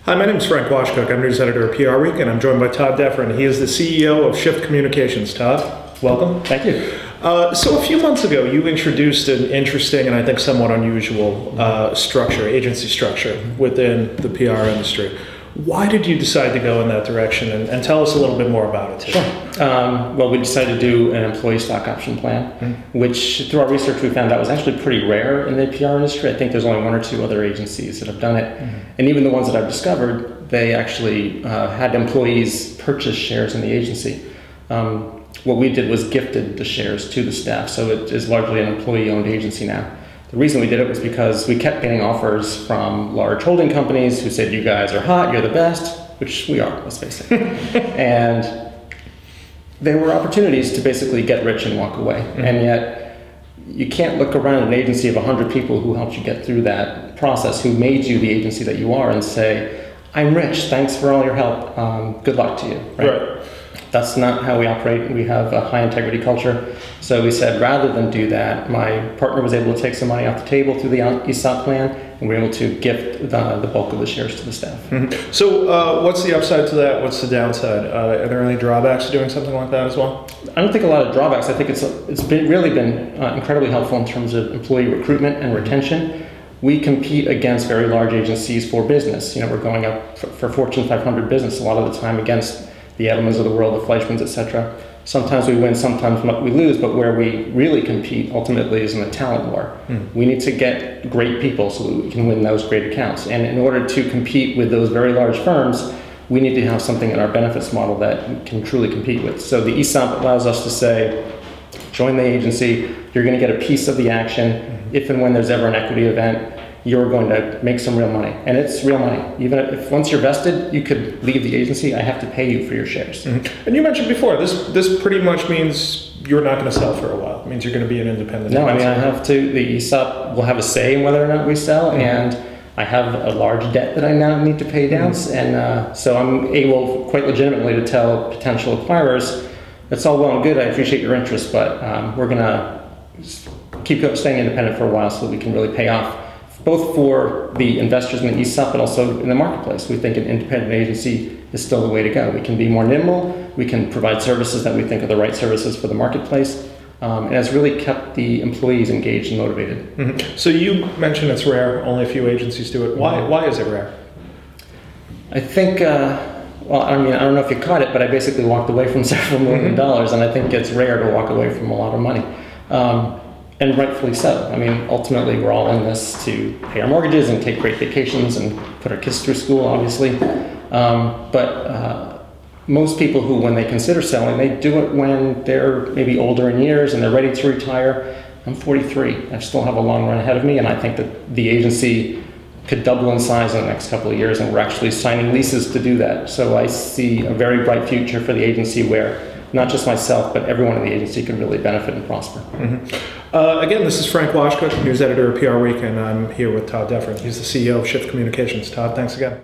Hi, my name is Frank Washkuch. I'm news editor of PRWeek, and I'm joined by Todd Defren. He is the CEO of Shift Communications. Todd, welcome. Thank you. So a few months ago, you introduced an interesting and I think somewhat unusual agency structure within the PR industry. Why did you decide to go in that direction? And tell us a little bit more about it. Sure. Well, we decided to do an employee stock option plan, which through our research we found that was actually pretty rare in the PR industry. I think there's only one or two other agencies that have done it. And even the ones that I've discovered, they actually had employees purchase shares in the agency. What we did was gifted the shares to the staff, so it is largely an employee-owned agency now. The reason we did it was because we kept getting offers from large holding companies who said, you guys are hot, you're the best, which we are, let's face it. And there were opportunities to basically get rich and walk away. And yet, you can't look around an agency of 100 people who helped you get through that process, who made you the agency that you are, and say, I'm rich, thanks for all your help, good luck to you. Right? That's not how we operate. We have a high integrity culture. So we said, rather than do that, my partner was able to take some money off the table through the ESOP plan, and we were able to gift the bulk of the shares to the staff. So what's the upside to that? What's the downside? Are there any drawbacks to doing something like that as well? I don't think a lot of drawbacks. I think it's really been incredibly helpful in terms of employee recruitment and retention. We compete against very large agencies for business. You know, we're going up for Fortune 500 business a lot of the time against the Edelmans of the world, the Fleischmans, etc. Sometimes we win, sometimes we lose, but where we really compete ultimately is in the talent war. We need to get great people so that we can win those great accounts. And in order to compete with those very large firms, we need to have something in our benefits model that we can truly compete with. So the ESOP allows us to say, join the agency, you're going to get a piece of the action. If and when there's ever an equity event, you're going to make some real money. And it's real money. Even if once you're vested, you could leave the agency, I have to pay you for your shares. And you mentioned before, this pretty much means you're not going to sell for a while. It means you're going to be an independent No, I mean, I have to, the ESOP will have a say in whether or not we sell, and I have a large debt that I now need to pay down, and so I'm able quite legitimately to tell potential acquirers, it's all well and good, I appreciate your interest, but we're going to keep staying independent for a while so that we can really pay off both for the investors in the ESOP but also in the marketplace. We think an independent agency is still the way to go. We can be more nimble, we can provide services that we think are the right services for the marketplace, and it's really kept the employees engaged and motivated. So you mentioned it's rare, only a few agencies do it. Why is it rare? I think, well, I mean, I don't know if you caught it, but I basically walked away from several $million, and I think it's rare to walk away from a lot of money. And rightfully so. I mean, ultimately, we're all in this to pay our mortgages and take great vacations and put our kids through school, obviously. But most people who, when they consider selling, they do it when they're maybe older in years and they're ready to retire. I'm 43. I still have a long run ahead of me, and I think that the agency could double in size in the next couple of years, and we're actually signing leases to do that. So I see a very bright future for the agency where not just myself, but everyone in the agency can really benefit and prosper. Again, this is Frank Washkuch, news editor of PRWeek, and I'm here with Todd Defren. He's the CEO of Shift Communications. Todd, thanks again.